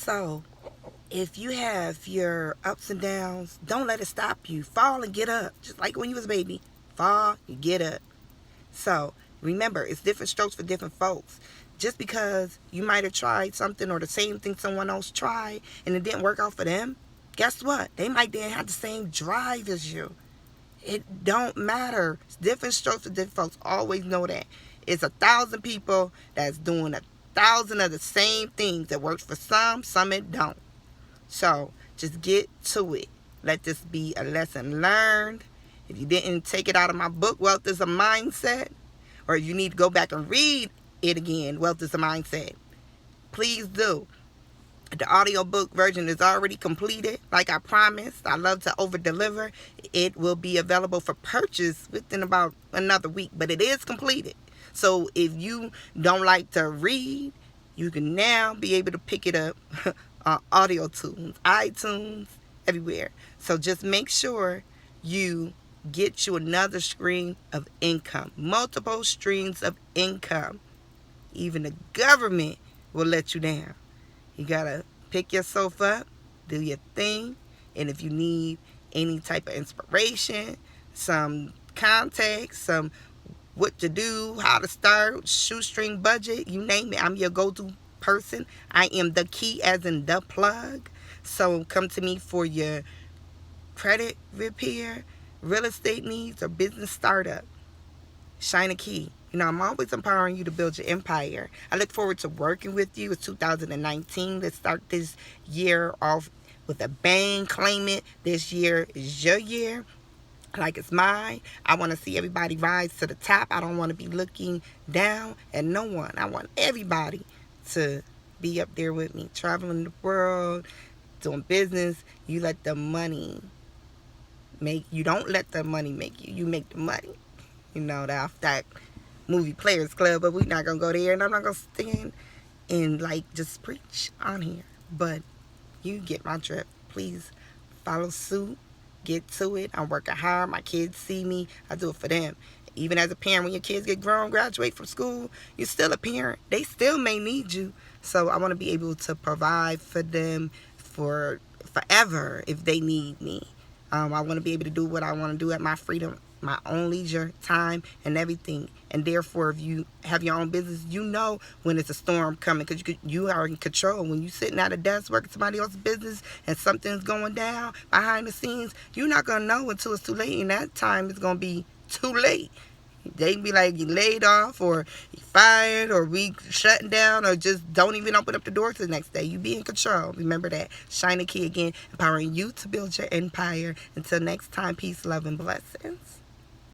So, if you have your ups and downs, don't let it stop you. Fall and get up. Just like when you was a baby. Fall, you get up. So, remember, it's different strokes for different folks. Just because you might have tried something or the same thing someone else tried and it didn't work out for them, guess what? They might didn't have the same drive as you. It don't matter. It's different strokes for different folks. Always know that. It's 1,000 people that's doing 1,000 of the same things that works for some it don't. So just get to it. Let this be a lesson learned. If you didn't take it out of my book, Wealth is a Mindset, or you need to go back and read it again, Wealth is a Mindset, please do. The audiobook version is already completed. Like I promised, I love to over deliver. It will be available for purchase within about another week, but it is completed. So if you don't like to read, you can now be able to pick it up on audio tunes, iTunes, everywhere. So just make sure you get you another stream of income, multiple streams of income. Even the government will let you down. You gotta pick yourself up, do your thing, and if you need any type of inspiration, some context, some what to do, how to start, shoestring budget, you name it, I'm your go-to person. I am the key as in the plug. So come to me for your credit repair, real estate needs, or business startup. Shynna Key. I'm always empowering you to build your empire. I look forward to working with you. It's 2019. Let's start this year off with a bang. Claim it. This year is your year, like it's mine. I want to see everybody rise to the top. I don't want to be looking down at no one. I want everybody to be up there with me, traveling the world, doing business. You let the money make you. Don't let the money make you. You make the money. That movie Players Club, but we're not going to go there, and I'm not going to stand and, just preach on here. But you get my drift. Please follow suit. Get to it. I'm working hard. My kids see me. I do it for them. Even as a parent, when your kids get grown, graduate from school, you're still a parent. They still may need you. So I want to be able to provide for them for forever if they need me. I want to be able to do what I want to do at my freedom, my own leisure time, and everything. And therefore, if you have your own business, you know when it's a storm coming, because you are in control. When you're sitting at a desk working somebody else's business and something's going down behind the scenes, you're not going to know until it's too late. And that time is going to be too late. They can be like, you laid off, or you fired, or we shutting down, or just don't even open up the door to the next day. You be in control. Remember that. Shynna Key again, empowering you to build your empire. Until next time, peace, love, and blessings.